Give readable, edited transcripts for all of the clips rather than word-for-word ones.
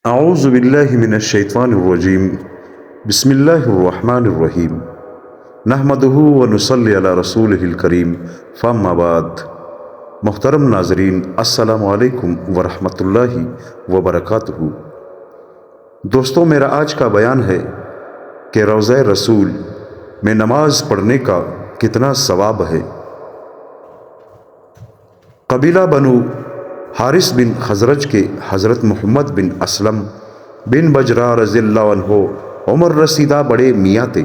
اعوذ باللہ من الشیطان الرجیم بسم اللہ الرحمن الرحیم نحمدہ ونصلی علی رسولہ الکریم فاما بعد۔ محترم ناظرین، السلام علیکم ورحمۃ اللہ وبرکاتہ۔ دوستو، میرا آج کا بیان ہے کہ روضہ رسول میں نماز پڑھنے کا کتنا ثواب ہے۔ قبیلہ بنو حارث بن خزرج کے حضرت محمد بن اسلم بن بجرہ رضی اللہ عنہ عمر رسیدہ بڑے میاں تھے۔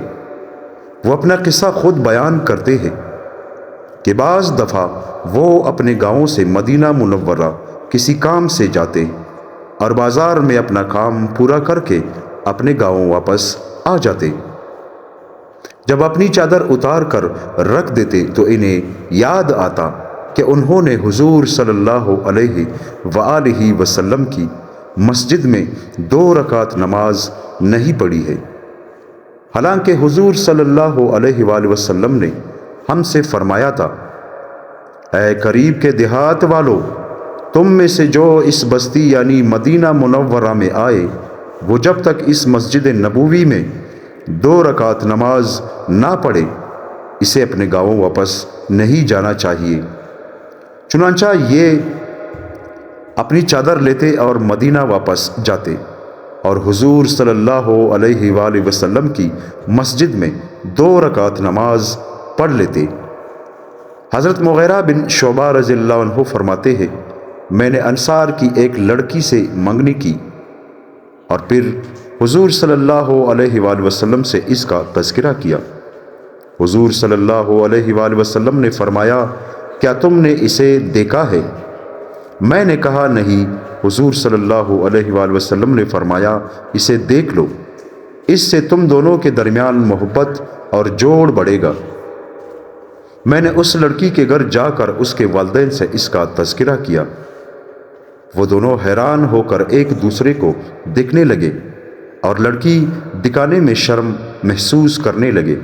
وہ اپنا قصہ خود بیان کرتے ہیں کہ بعض دفعہ وہ اپنے گاؤں سے مدینہ منورہ کسی کام سے جاتے اور بازار میں اپنا کام پورا کر کے اپنے گاؤں واپس آ جاتے۔ جب اپنی چادر اتار کر رکھ دیتے تو انہیں یاد آتا کہ انہوں نے حضور صلی اللہ علیہ وآلہ وسلم کی مسجد میں 2 رکعت نماز نہیں پڑھی ہے، حالانکہ حضور صلی اللہ علیہ وآلہ وسلم نے ہم سے فرمایا تھا، اے قریب کے دیہات والو، تم میں سے جو اس بستی یعنی مدینہ منورہ میں آئے وہ جب تک اس مسجد نبوی میں 2 رکعت نماز نہ پڑھے اسے اپنے گاؤں واپس نہیں جانا چاہیے۔ چنانچہ یہ اپنی چادر لیتے اور مدینہ واپس جاتے اور حضور صلی اللہ علیہ وآلہ وسلم کی مسجد میں 2 رکعت نماز پڑھ لیتے۔ حضرت مغیرہ بن شعبہ رضی اللہ عنہ فرماتے ہیں، میں نے انصار کی ایک لڑکی سے منگنی کی اور پھر حضور صلی اللہ علیہ وآلہ وسلم سے اس کا تذکرہ کیا۔ حضور صلی اللہ علیہ وآلہ وسلم نے فرمایا، کیا تم نے اسے دیکھا ہے؟ میں نے کہا نہیں۔ حضور صلی اللہ علیہ وآلہ وسلم نے فرمایا، اسے دیکھ لو، اس سے تم دونوں کے درمیان محبت اور جوڑ بڑھے گا۔ میں نے اس لڑکی کے گھر جا کر اس کے والدین سے اس کا تذکرہ کیا۔ وہ دونوں حیران ہو کر ایک دوسرے کو دیکھنے لگے اور لڑکی دکھانے میں شرم محسوس کرنے لگے،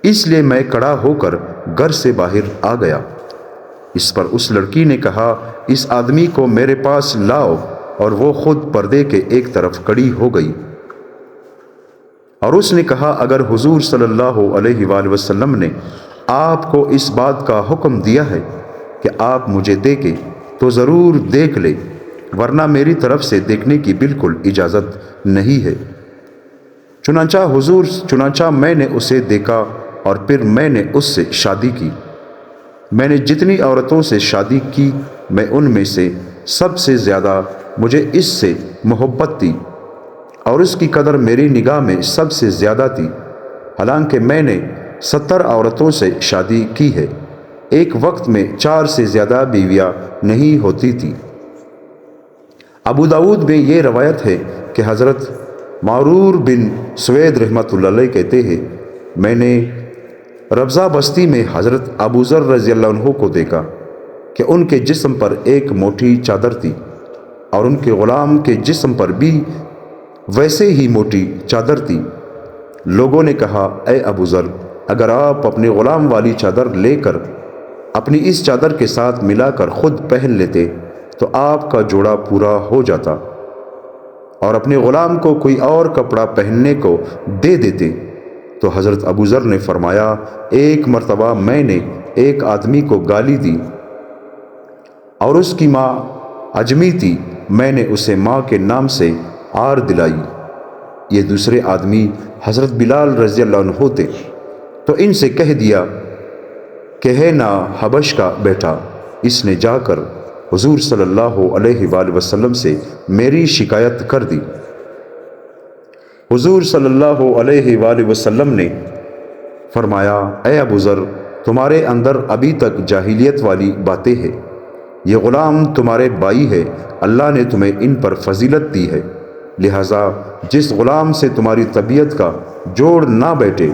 اس لیے میں کھڑا ہو کر گھر سے باہر آ گیا۔ اس پر اس لڑکی نے کہا، اس آدمی کو میرے پاس لاؤ، اور وہ خود پردے کے ایک طرف کھڑی ہو گئی اور اس نے کہا، اگر حضور صلی اللہ علیہ وآلہ وسلم نے آپ کو اس بات کا حکم دیا ہے کہ آپ مجھے دیکھیں تو ضرور دیکھ لے، ورنہ میری طرف سے دیکھنے کی بالکل اجازت نہیں ہے۔ چنانچہ میں نے اسے دیکھا اور پھر میں نے اس سے شادی کی۔ میں نے جتنی عورتوں سے شادی کی، میں ان میں سے سب سے زیادہ مجھے اس سے محبت تھی اور اس کی قدر میری نگاہ میں سب سے زیادہ تھی، حالانکہ میں نے 70 عورتوں سے شادی کی ہے، ایک وقت میں 4 سے زیادہ بیویاں نہیں ہوتی تھی۔ ابو داؤد میں یہ روایت ہے کہ حضرت معرور بن سوید رحمۃ اللہ علیہ کہتے ہیں، میں نے ربضہ بستی میں حضرت ابو ذر رضی اللہ عنہ کو دیکھا کہ ان کے جسم پر ایک موٹی چادر تھی اور ان کے غلام کے جسم پر بھی ویسے ہی موٹی چادر تھی۔ لوگوں نے کہا، اے ابو ذر، اگر آپ اپنے غلام والی چادر لے کر اپنی اس چادر کے ساتھ ملا کر خود پہن لیتے تو آپ کا جوڑا پورا ہو جاتا، اور اپنے غلام کو کوئی اور کپڑا پہننے کو دے دیتے۔ تو حضرت ابو ذر نے فرمایا، ایک مرتبہ میں نے ایک آدمی کو گالی دی اور اس کی ماں عجمی تھی، میں نے اسے ماں کے نام سے آر دلائی۔ یہ دوسرے آدمی حضرت بلال رضی اللہ عنہ تھے، تو ان سے کہہ دیا کہ ہے نا حبش کا بیٹا۔ اس نے جا کر حضور صلی اللہ علیہ وآلہ وسلم سے میری شکایت کر دی۔ حضور صلی اللہ علیہ وآلہ وسلم نے فرمایا، اے ابو ذر، تمہارے اندر ابھی تک جاہلیت والی باتیں ہیں، یہ غلام تمہارے بھائی ہے، اللہ نے تمہیں ان پر فضیلت دی ہے، لہٰذا جس غلام سے تمہاری طبیعت کا جوڑ نہ بیٹھے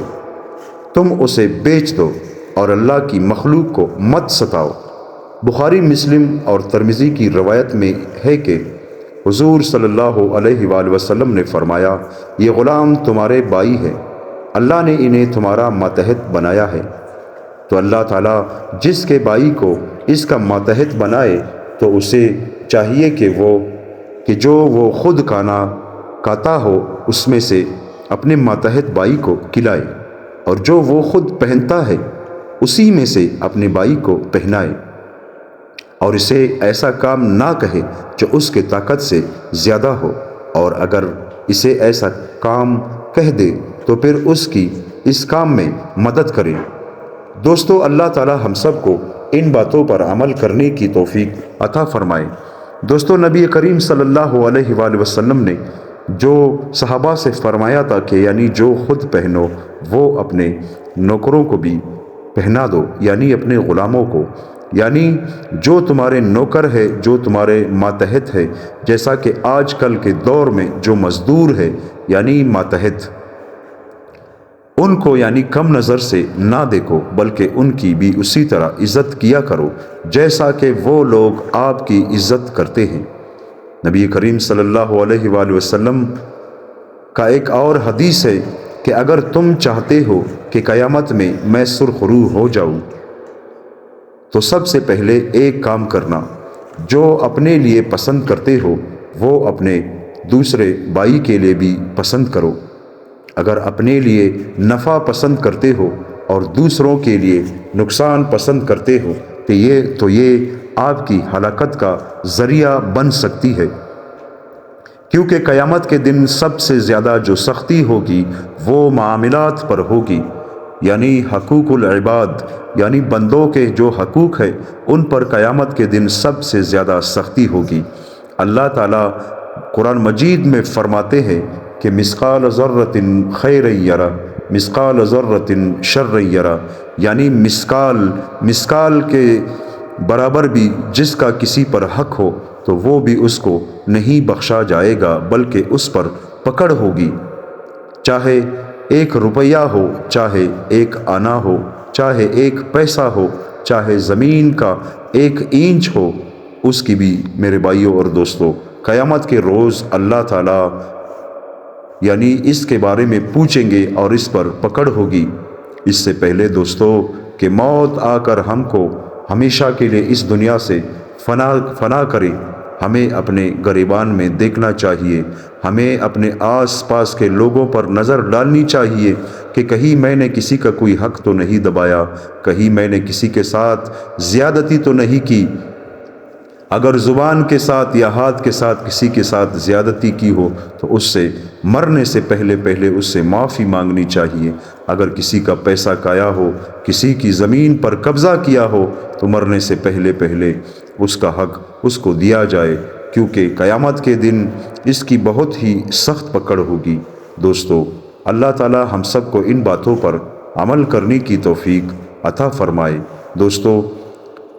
تم اسے بیچ دو اور اللہ کی مخلوق کو مت ستاؤ۔ بخاری، مسلم اور ترمذی کی روایت میں ہے کہ حضور صلی اللہ علیہ وآلہ وسلم نے فرمایا، یہ غلام تمہارے بھائی ہے، اللہ نے انہیں تمہارا ماتحت بنایا ہے، تو اللہ تعالیٰ جس کے بھائی کو اس کا ماتحت بنائے تو اسے چاہیے کہ وہ کہ جو وہ خود کھاتا ہو اس میں سے اپنے ماتحت بھائی کو کھلائے، اور جو وہ خود پہنتا ہے اسی میں سے اپنے بھائی کو پہنائے، اور اسے ایسا کام نہ کہے جو اس کے طاقت سے زیادہ ہو، اور اگر اسے ایسا کام کہہ دے تو پھر اس کی اس کام میں مدد کرے۔ دوستو، اللہ تعالی ہم سب کو ان باتوں پر عمل کرنے کی توفیق عطا فرمائے۔ دوستو، نبی کریم صلی اللہ علیہ وآلہ وسلم نے جو صحابہ سے فرمایا تھا کہ یعنی جو خود پہنو وہ اپنے نوکروں کو بھی پہنا دو، یعنی اپنے غلاموں کو، یعنی جو تمہارے نوکر ہے، جو تمہارے ماتحت ہے، جیسا کہ آج کل کے دور میں جو مزدور ہے یعنی ماتحت، ان کو یعنی کم نظر سے نہ دیکھو، بلکہ ان کی بھی اسی طرح عزت کیا کرو جیسا کہ وہ لوگ آپ کی عزت کرتے ہیں۔ نبی کریم صلی اللہ علیہ وآلہ وسلم کا ایک اور حدیث ہے کہ اگر تم چاہتے ہو کہ قیامت میں میں سرخ روح ہو جاؤں تو سب سے پہلے ایک کام کرنا، جو اپنے لیے پسند کرتے ہو وہ اپنے دوسرے بھائی کے لیے بھی پسند کرو۔ اگر اپنے لیے نفع پسند کرتے ہو اور دوسروں کے لیے نقصان پسند کرتے ہو تو یہ آپ کی ہلاکت کا ذریعہ بن سکتی ہے، کیونکہ قیامت کے دن سب سے زیادہ جو سختی ہوگی وہ معاملات پر ہوگی، یعنی حقوق العباد، یعنی بندوں کے جو حقوق ہے ان پر قیامت کے دن سب سے زیادہ سختی ہوگی۔ اللہ تعالیٰ قرآن مجید میں فرماتے ہیں کہ مثقال ذرۃ خیر یرا مثقال ذرۃ شر یرا، یعنی مثقال کے برابر بھی جس کا کسی پر حق ہو تو وہ بھی اس کو نہیں بخشا جائے گا، بلکہ اس پر پکڑ ہوگی، چاہے 1 روپیہ ہو، چاہے 1 آنا ہو، چاہے 1 پیسہ ہو، چاہے زمین کا 1 انچ ہو، اس کی بھی میرے بھائیوں اور دوستوں قیامت کے روز اللہ تعالیٰ یعنی اس کے بارے میں پوچھیں گے اور اس پر پکڑ ہوگی۔ اس سے پہلے دوستو کہ موت آ کر ہم کو ہمیشہ کے لیے اس دنیا سے فنا کرے، ہمیں اپنے گریبان میں دیکھنا چاہیے، ہمیں اپنے آس پاس کے لوگوں پر نظر ڈالنی چاہیے کہ کہیں میں نے کسی کا کوئی حق تو نہیں دبایا، کہیں میں نے کسی کے ساتھ زیادتی تو نہیں کی۔ اگر زبان کے ساتھ یا ہاتھ کے ساتھ کسی کے ساتھ زیادتی کی ہو تو اس سے مرنے سے پہلے اس سے معافی مانگنی چاہیے۔ اگر کسی کا پیسہ کھایا ہو، کسی کی زمین پر قبضہ کیا ہو تو مرنے سے پہلے اس کا حق اس کو دیا جائے، کیونکہ قیامت کے دن اس کی بہت ہی سخت پکڑ ہوگی۔ دوستو، اللہ تعالی ہم سب کو ان باتوں پر عمل کرنے کی توفیق عطا فرمائے۔ دوستو،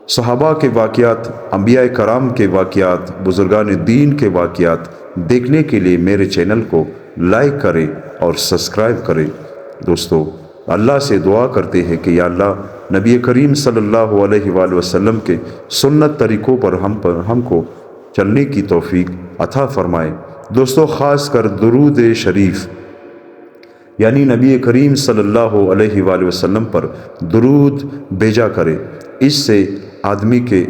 صحابہ کے واقعات، انبیاء کرام کے واقعات، بزرگان دین کے واقعات دیکھنے کے لیے میرے چینل کو لائک کریں اور سبسکرائب کریں۔ دوستو، اللہ سے دعا کرتے ہیں کہ یا اللہ نبی کریم صلی اللہ علیہ وآلہ وسلم کے سنت طریقوں پر ہم کو چلنے کی توفیق عطا فرمائے۔ دوستو، خاص کر درود شریف یعنی نبی کریم صلی اللہ علیہ وآلہ وسلم پر درود بھیجا کرے، اس سے آدمی کے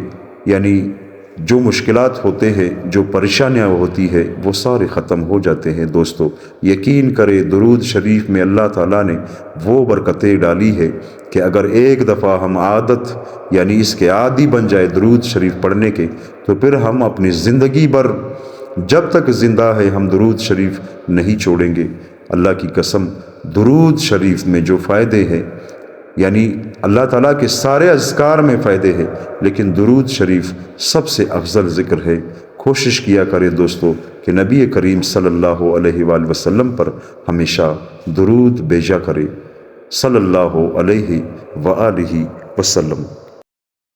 یعنی جو مشکلات ہوتے ہیں، جو پریشانیاں ہوتی ہے وہ سارے ختم ہو جاتے ہیں۔ دوستو، یقین کرے درود شریف میں اللہ تعالیٰ نے وہ برکتیں ڈالی ہے کہ اگر ایک دفعہ ہم عادت یعنی اس کے عادی بن جائے درود شریف پڑھنے کے، تو پھر ہم اپنی زندگی بھر جب تک زندہ ہے ہم درود شریف نہیں چھوڑیں گے۔ اللہ کی قسم، درود شریف میں جو فائدے ہیں یعنی اللہ تعالیٰ کے سارے اذکار میں فائدے ہیں، لیکن درود شریف سب سے افضل ذکر ہے۔ کوشش کیا کرے دوستو کہ نبی کریم صلی اللہ علیہ وآلہ وسلم پر ہمیشہ درود بھیجا کرے، صلی اللہ علیہ وآلہ وسلم۔